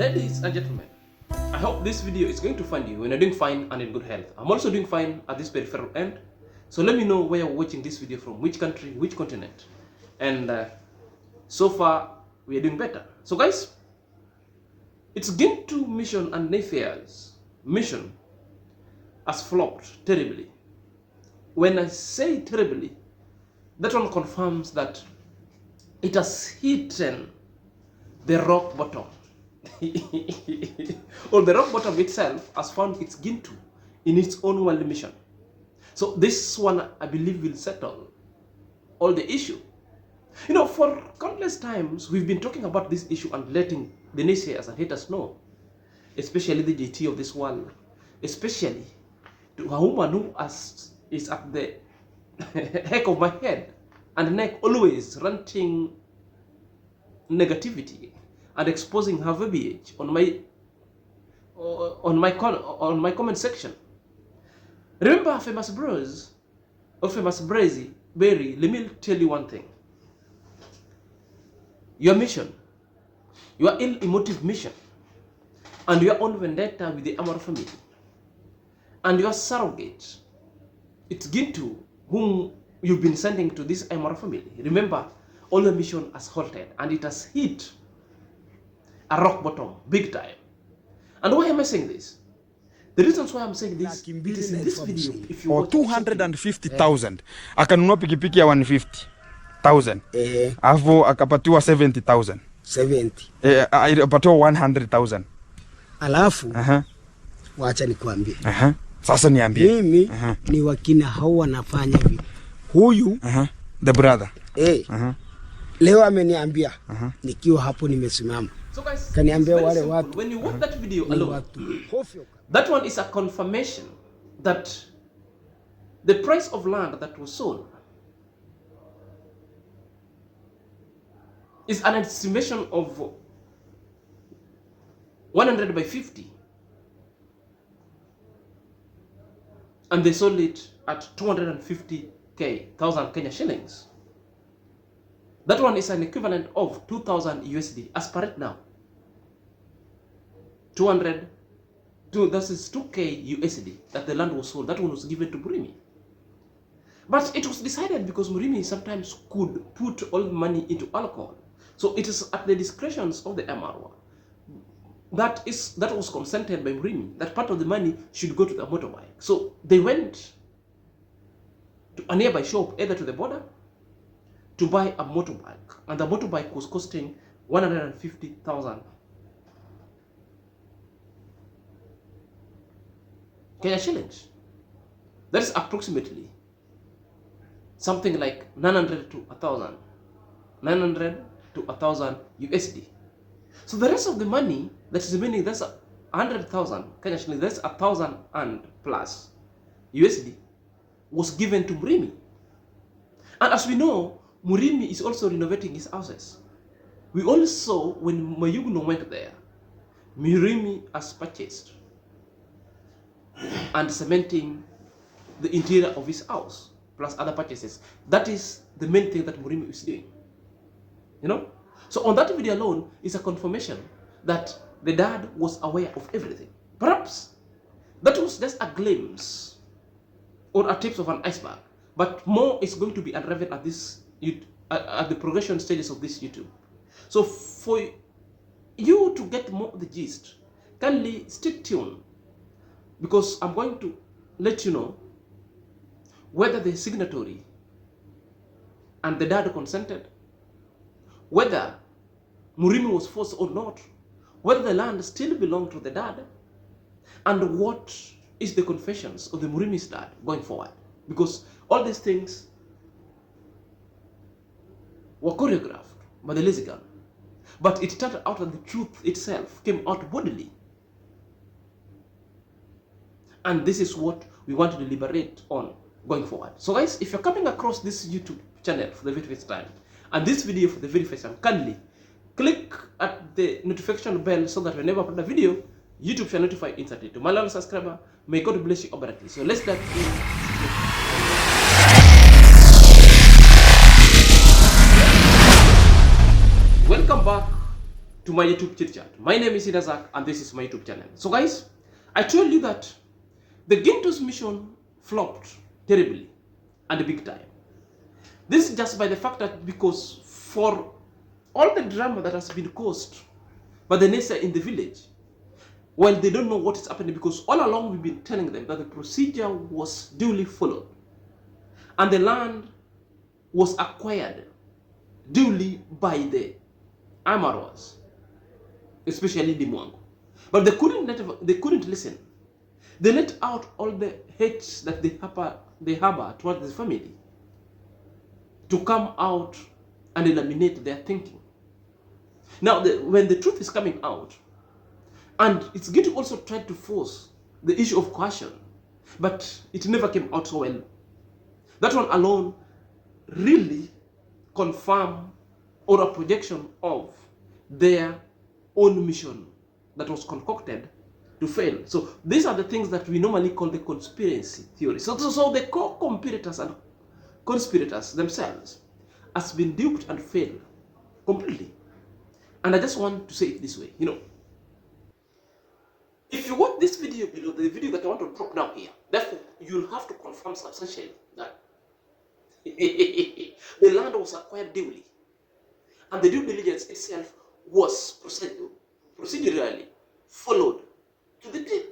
Ladies and gentlemen, I hope this video is going to find you when you're doing fine and in good health. I'm also doing fine at this peripheral end. So let me know where you're watching this video from, which country, which continent. And so far, we are doing better. So guys, it's Gintu mission and Nayfair's mission has flopped terribly. When I say terribly, that one confirms that it has hidden the rock bottom. Or the rock bottom itself has found its Gintu in its own world mission. So this one, I believe, will settle all the issue. You know, for countless times, we've been talking about this issue and letting the naysayers and haters know, especially the JT of this world, especially to a woman who is at the heck of my head and neck, always ranting negativity and exposing her verbiage on my comment section. Remember famous bros or famous Brazy Berry, let me tell you one thing. Your mission, your ill-emotive mission, and your own vendetta with the Amaro family, and your surrogate, it's Gintu, whom you've been sending to this Amaro family. Remember, all the mission has halted, and it has hit a rock bottom, big time. And why am I saying this? The reasons why I'm saying this, it is in this video. If you watch 250,000 akanunua pikipiki ya 150,000 alafu akapatiwa 70,000 akapatiwa 100,000 alafu wacha nikwambie. Sasa niambie mimi ni wakina hao wanafanya hivi. Huyu the brother leo ameniambia nikiwa hapo nimesimama. So guys, kaniambia wale watu, when you watch that video alone, that one is a confirmation that the price of land that was sold is an estimation of 100 by 50, and they sold it at 250,000 Kenya shillings. That one is an equivalent of 2,000 USD as per right now. That is 2K USD that the land was sold. That one was given to Murimi. But it was decided because Murimi sometimes could put all the money into alcohol. So it is at the discretions of the MRW. That was consented by Murimi, that part of the money should go to the motorbike. So they went to a nearby shop, either to the border, to buy a motorbike, and the motorbike was costing 150,000 Kenya shillings. That is approximately something like 900 to 1,000 USD. So the rest of the money that is remaining, that's 100,000 Kenya shillings, that's 1,000 and plus USD, was given to Murimi. And as we know, Murimi is also renovating his houses. We all saw when Mayugno went there, Murimi has purchased and cementing the interior of his house, plus other purchases. That is the main thing that Murimi is doing. You know? So on that video alone is a confirmation that the dad was aware of everything. Perhaps that was just a glimpse or a tip of an iceberg, but more is going to be unraveled at this at the progression stages of this YouTube. So for you to get more of the gist, kindly stay tuned, because I'm going to let you know whether the signatory and the dad consented, whether Murimi was forced or not, whether the land still belonged to the dad, and what is the confessions of the Murimi's dad going forward. Because all these things were choreographed by the lazy gun, but it turned out that the truth itself came out bodily. And this is what we want to deliberate on going forward. So guys, if you're coming across this YouTube channel for the very first time, and this video for the very first time, kindly click at the notification bell so that whenever I upload a video, YouTube shall notify instantly. To my loyal subscriber, may God bless you abundantly. So let's dive in. Welcome back to my YouTube chit chat. My name is Idazak and this is my YouTube channel. So guys, I told you that the Gintu's mission flopped terribly and big time. This is just by the fact that because for all the drama that has been caused by the Nessa in the village, well, they don't know what is happening, because all along we've been telling them that the procedure was duly followed and the land was acquired duly by the Amaros, especially the Mwango. But they couldn't listen. They let out all the hates that they harbor towards the family to come out and eliminate their thinking. Now, when the truth is coming out, and it's going to also try to force the issue of coercion, but it never came out so well. That one alone really confirmed or a projection of their own mission that was concocted to fail. So these are the things that we normally call the conspiracy theory. So the co-conspirators and conspirators themselves has been duped and failed completely. And I just want to say it this way, if you watch this video below, the video that I want to drop down here, therefore you'll have to confirm substantially that the land was acquired duly and the due diligence itself was procedurally followed to the T.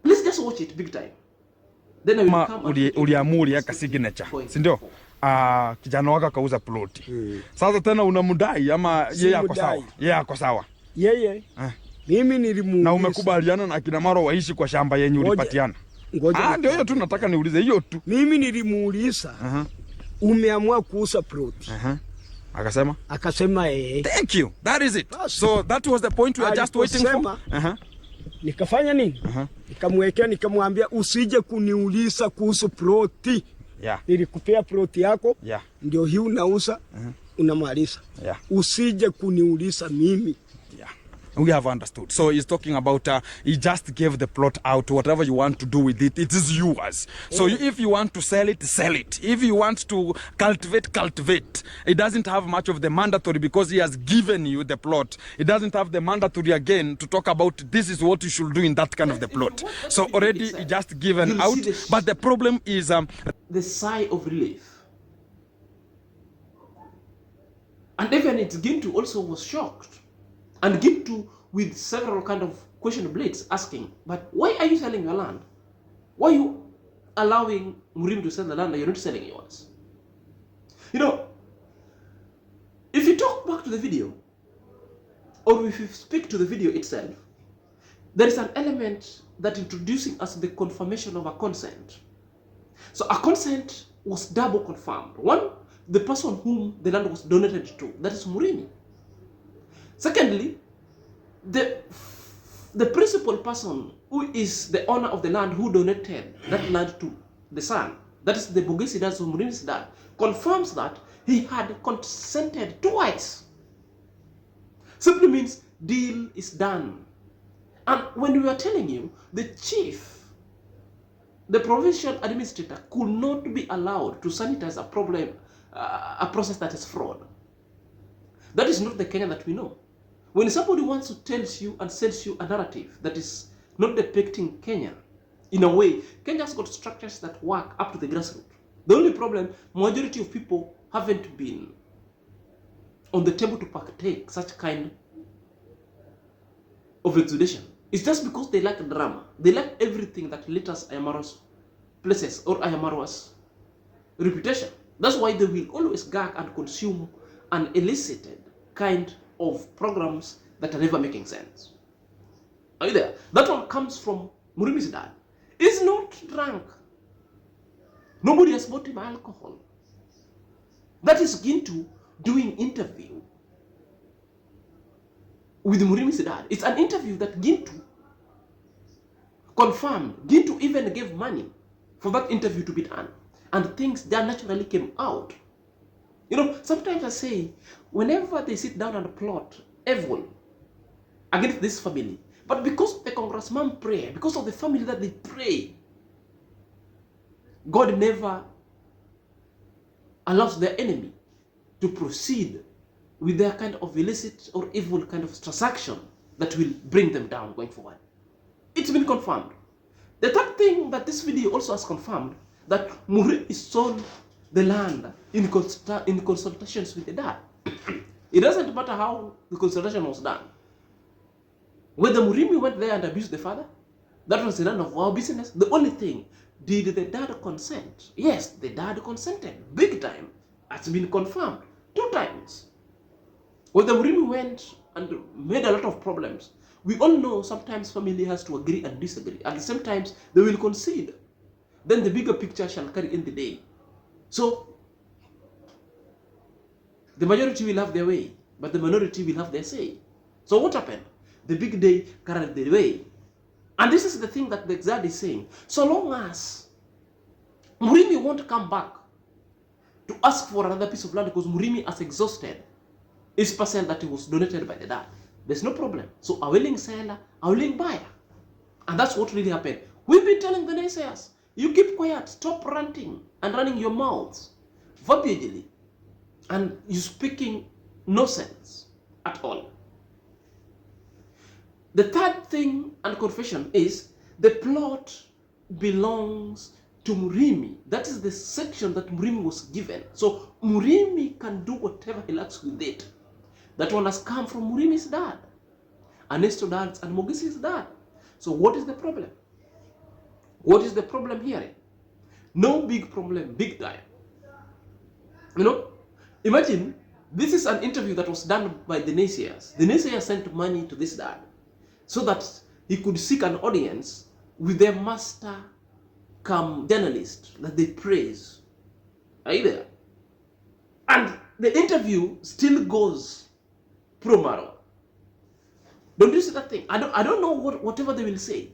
Let's just watch it big time. Then I will come uliamuri signature, si ndio? Kijana wako kauza ploti. Sasa tena unamdai ama yeye ako sawa? Yeye ako sawa. Yeye. Mimi nilimuuliza. Na umekubaliana na kina Maro waishi kwa shamba yenye ulipatiana. Ndio hiyo tu nataka niulize hiyo tu. Mimi nilimuuliza. Umeamua kuuza ploti. Akasema Thank you. That is it. So that was the point we are just waiting for. Nikafanya nini? Nikamwekea, nikamwambia usije kuniuliza kuhusu ploti. Nilikupea ploti yako. Ndio hii unauza, unamaliza. Usije kuniuliza mimi. We have understood. So he's talking about he just gave the plot out. Whatever you want to do with it, it is yours. So if you want to sell it, sell it. If you want to cultivate, cultivate. It doesn't have much of the mandatory because he has given you the plot. It doesn't have the mandatory again to talk about this is what you should do in that kind of the plot. So already he just given out. But the problem is the sigh of relief. And even Gintu also was shocked. And Gintu with several kind of question blades asking, but why are you selling your land? Why are you allowing Murimi to sell the land and you're not selling yours? If you talk back to the video, or if you speak to the video itself, there is an element that introducing us the confirmation of a consent. So a consent was double confirmed. One, the person whom the land was donated to, that is Murimi. Secondly, the principal person who is the owner of the land who donated that land to the son, that is the Bugesi dad, so Murimi's dad, confirms that he had consented twice. Simply means deal is done. And when we were telling you, the chief, the provincial administrator could not be allowed to sanitize a process that is fraud. That is not the Kenya that we know. When somebody wants to tell you and sells you a narrative that is not depicting Kenya, in a way, Kenya's got structures that work up to the grassroots. The only problem, majority of people haven't been on the table to partake such kind of exudation. It's just because they like drama. They like everything that litters Ayamaro's places or Ayamaro's reputation. That's why they will always gag and consume an elicited kind of programs that are never making sense. Are you there? That one comes from Murimi's dad. He's not drunk. Nobody has bought him alcohol. That is Gintu doing interview with Murimi's dad. It's an interview that Gintu confirmed. Gintu even gave money for that interview to be done. And things that naturally came out. Sometimes I say, whenever they sit down and plot evil against this family, but because of the congressman prayer, because of the family that they pray, God never allows their enemy to proceed with their kind of illicit or evil kind of transaction that will bring them down going forward. It's been confirmed. The third thing that this video also has confirmed, that Murimi sold the land in consultations with the dad. It doesn't matter how the consultation was done. Whether Murimi went there and abused the father, that was none of our business. The only thing, did the dad consent? Yes, the dad consented, big time. Has been confirmed 2 times. Whether Murimi went and made a lot of problems, we all know sometimes family has to agree and disagree. At the same time, they will concede. Then the bigger picture shall carry in the day. So, the majority will have their way, but the minority will have their say. So what happened? The big day carried the way. And this is the thing that the Exad is saying. So long as Murimi won't come back to ask for another piece of land, because Murimi has exhausted his parcel that was donated by the dad, there's no problem. So a willing seller, a willing buyer. And that's what really happened. We've been telling the naysayers, you keep quiet, stop ranting and running your mouths verbally, and you speaking nonsense at all. The third thing and confession is the plot belongs to Murimi. That is the section that Murimi was given. So Murimi can do whatever he likes with it. That one has come from Murimi's dad, Ernesto dad's and Mogisi's dad. So what is the problem? What is the problem here? No big problem, big time. You know, imagine this is an interview that was done by the naysayers. The naysayers sent money to this dad so that he could seek an audience with their master come journalist that they praise. Are you there? And the interview still goes pro maro. Don't you see that thing? I don't know whatever they will say.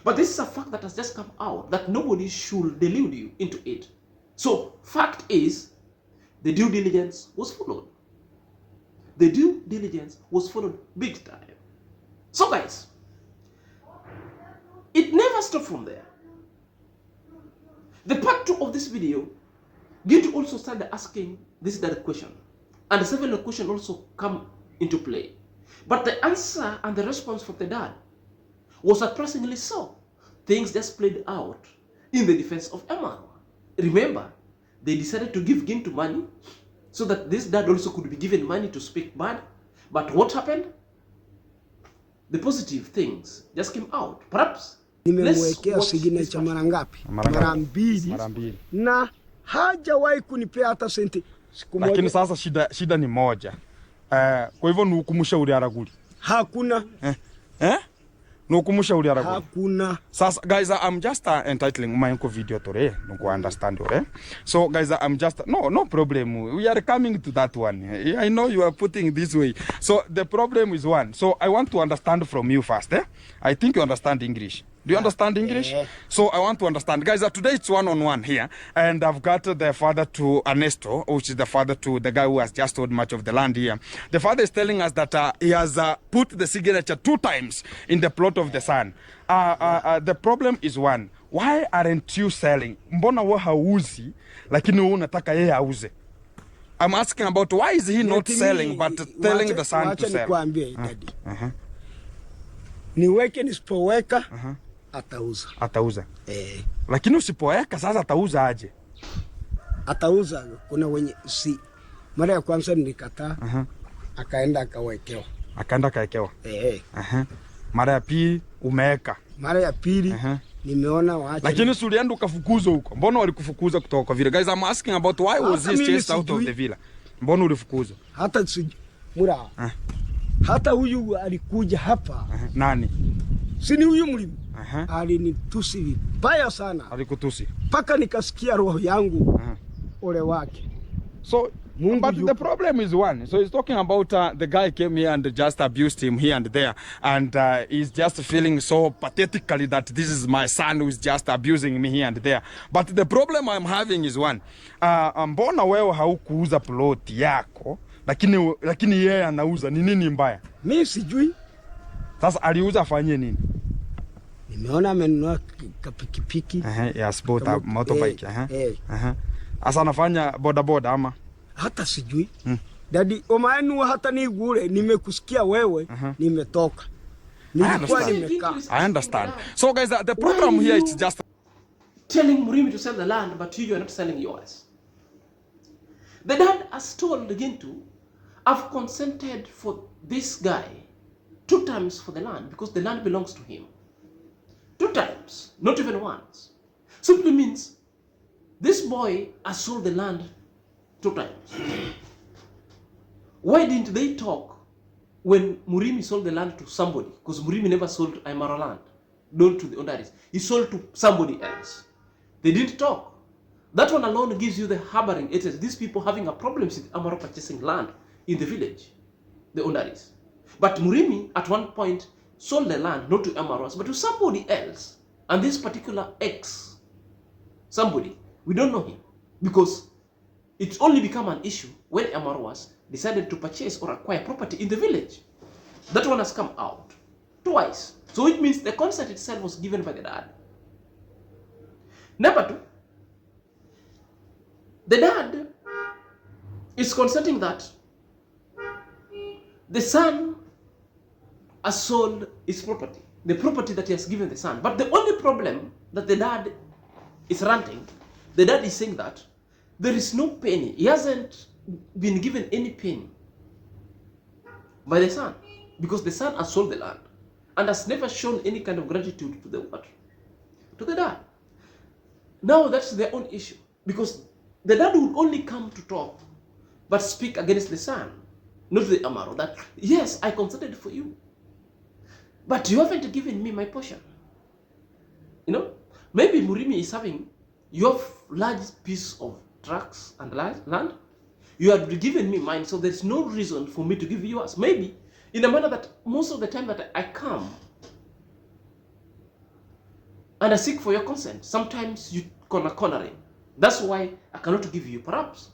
But this is a fact that has just come out that nobody should delude you into it. So, fact is, the due diligence was followed. The due diligence was followed big time. So guys, it never stopped from there. The part 2 of this video, Gintu also started asking this direct question. And the several questions also come into play. But the answer and the response from the dad was surprisingly so. Things just played out in the defense of Emmanuel. Remember, they decided to give Gintu money so that this dad also could be given money to speak bad. But what happened? The positive things just came out. Perhaps nimemwekea signature mara ngapi? Mara mbili. Na hajawahi kunipea hata senti siku moja. Lakini sasa shida ni moja. Kwa hivyo ni hukumushauri araguli. Hakuna. Nukumushauri araguli. Hakuna. Sasa guys, I'm just entitling my video today. Nuku understand ore. So guys, I'm just no problem. We are coming to that one. I know you are putting this way. So the problem is one. So I want to understand from you first. I think you understand English. Do you understand English? So I want to understand. Guys, today it's one-on-one here. And I've got the father to Ernesto, which is the father to the guy who has just sold much of the land here. The father is telling us that he has put the signature 2 times in the plot of the son. The problem is one. Why aren't you selling? Mbona wa hauzi, lakini unataka yeye auze? I'm asking about why is he not selling but telling the son to sell? Niweke nisipoweka atauza. Lakini usipoweka sasa atauza aje? Atauza. Kuna wenye mara ya kwanza nilikataa, akaenda akawekewa. Mara ya pili umeweka. Mara ya pili nimeona waacha. Lakini sulienda ukafukuzwa huko. Mbona walikufukuza kutoka kwa vile? Guys, I'm asking about why was this chased out of the villa? Mbona ulifukuzwa? Hata hata huyu alikuja hapa. Nani? Sini huyu Murimi. Alinitusi vibaya sana. Alikutusi. Paka nikasikia roho yangu ole wake. So but the problem is one. So he's talking about the guy came here and just abused him here and there, and he's just feeling so pathetically that this is my son who is just abusing me here and there. But the problem I'm having is one. Mbona wewe haukuuza plot yako? Lakini yeye anauza. Ni nini mbaya? Mimi sijui. Sasa aliuza afanye nini? Nimeona amenunua pikipiki. Ya sport motorbike. Asa anafanya boda ama? Hata sijui. Dadi omaenu hata nigure nimekusikia wewe nimetoka. Nilikuwa nimekaa. I understand. So guys, the program here is just telling Murimi to sell the land, but you are not selling yours. The dad has told Gintu, I've consented for this guy 2 times for the land because the land belongs to him. 2 times, not even once. Simply means this boy has sold the land 2 times. Why didn't they talk when Murimi sold the land to somebody? Because Murimi never sold Aymara land, not to the Ondaris. He sold to somebody else. They didn't talk. That one alone gives you the harboring. It is these people having a problem with Amaro purchasing land in the village, the Ondaris. But Murimi at one point sold the land not to Amaros but to somebody else. And this particular somebody, we don't know him because it only became an issue when Amaros decided to purchase or acquire property in the village. That one has come out twice. So it means the consent itself was given by the dad. Number 2, the dad is consenting that the son has sold his property, the property that he has given the son. But the only problem that the dad is ranting, the dad is saying that there is no penny. He hasn't been given any penny by the son because the son has sold the land and has never shown any kind of gratitude to the what? To the dad. Now that's their own issue because the dad would only come to talk but speak against the son, not the Amaro, that yes, I consented for you, but you haven't given me my portion. You know, maybe Murimi is having your large piece of tracts and land. You had given me mine, so there's no reason for me to give you yours. Maybe in a manner that most of the time that I come and I seek for your consent, sometimes you cornering. That's why I cannot give you, perhaps.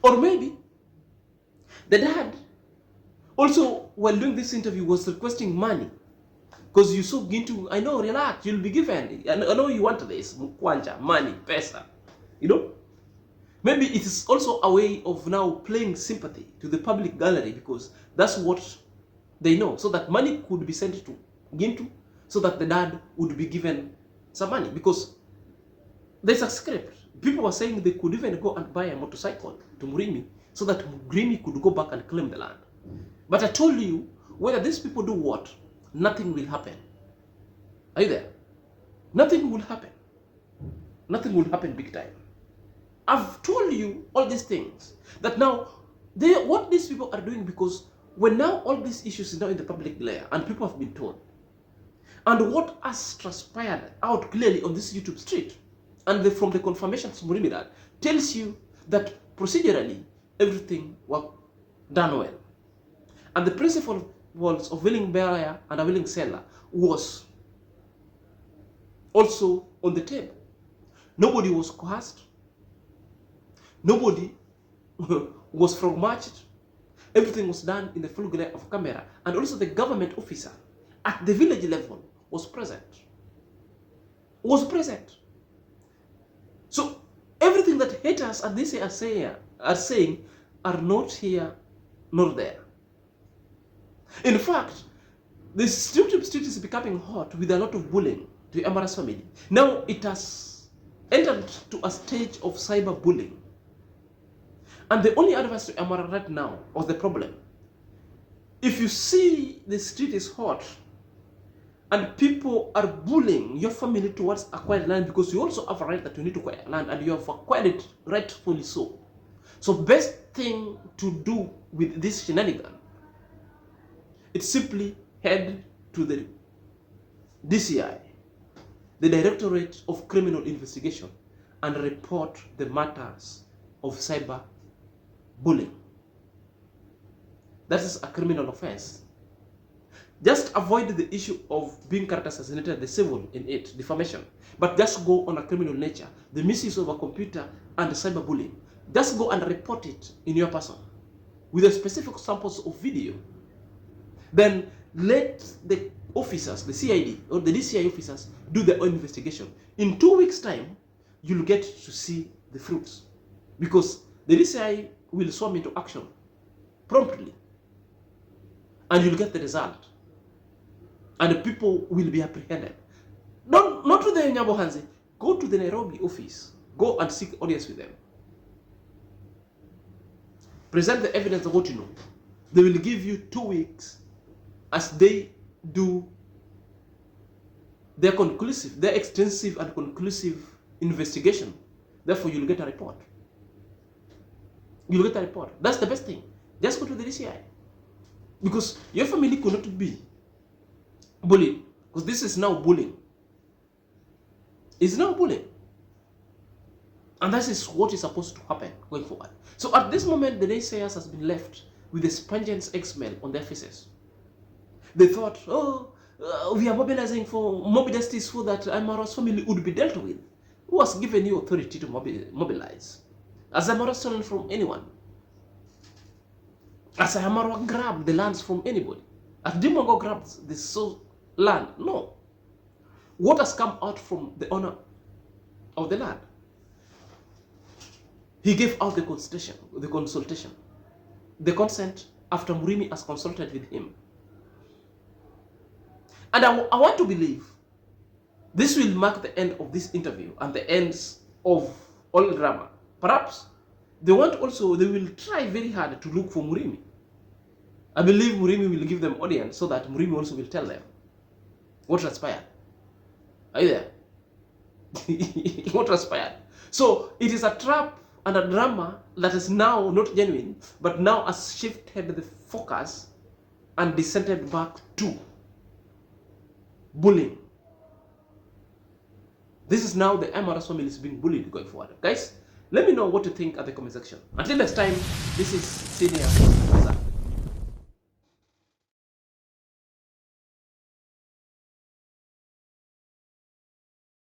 Or maybe the dad also, while doing this interview, was requesting money. Because you saw Gintu, I know, relax, you'll be given. I know you want this, kwanja, money, pesa. You know? Maybe it is also a way of now playing sympathy to the public gallery because that's what they know. So that money could be sent to Gintu so that the dad would be given some money. Because there's a script. People were saying they could even go and buy a motorcycle to Murimi so that Murimi could go back and claim the land. But I told you, whether these people do what, nothing will happen. Are you there? Nothing will happen. Nothing will happen big time. I've told you all these things. That now, what these people are doing, because when now all these issues is now in the public glare and people have been told, and what has transpired out clearly on this YouTube street, and from the confirmations Murimi dad, tells you that procedurally, everything was done well. And the principle was of willing buyer and a willing seller was also on the table. Nobody was coerced. Nobody was frog-marched. Everything was done in the full glare of camera. And also the government officer at the village level was present. So everything that haters at this are saying are not here, nor there. In fact, the YouTube street is becoming hot with a lot of bullying to Amara's family. Now it has entered to a stage of cyberbullying. And the only advice to Amara right now was the problem. If you see the street is hot and people are bullying your family towards acquired land because you also have a right that you need to acquire land and you have acquired it rightfully so. So best thing to do with this shenanigan, it's simply head to the DCI, the Directorate of Criminal Investigation, and report the matters of cyber bullying. That is a criminal offense. Just avoid the issue of being character assassinated, the civil in it, defamation. But just go on a criminal nature, the misuse of a computer and cyberbullying. Just go and report it in your person with the specific samples of video. Then let the officers, the CID or the DCI officers, do their own investigation. In 2 weeks' time, you'll get to see the fruits. Because the DCI will swarm into action promptly. And you'll get the result. And the people will be apprehended. Not to the Nyabohanzi. Go to the Nairobi office. Go and seek audience with them. Present the evidence of what you know. They will give you 2 weeks as they do their extensive and conclusive investigation. Therefore, you'll get a report. You'll get a report. That's the best thing. Just go to the DCI. Because your family could not be bullied. Because this is now bullying. It's now bullying. And that is what is supposed to happen going forward. So at this moment, the naysayers has been left with a pungent smell on their faces. They thought, we are mobilizing for mob justice so that Amaro's family would be dealt with. Who has given you authority to mobilize? Has Amaro stolen from anyone? Has Amaro grabbed the lands from anybody? Has Dimongo grabbed the land? No. What has come out from the owner of the land? He gave out the consultation, the consent after Murimi has consulted with him. And I want to believe this will mark the end of this interview and the ends of all drama. Perhaps they will try very hard to look for Murimi. I believe Murimi will give them audience so that Murimi also will tell them what transpired. Are you there? What transpired? So it is a trap and a drama that is now not genuine, but now has shifted the focus and descended back to bullying. This is now the Amaras family is being bullied going forward. Guys, let me know what you think at the comment section. Until next time, this is Senior.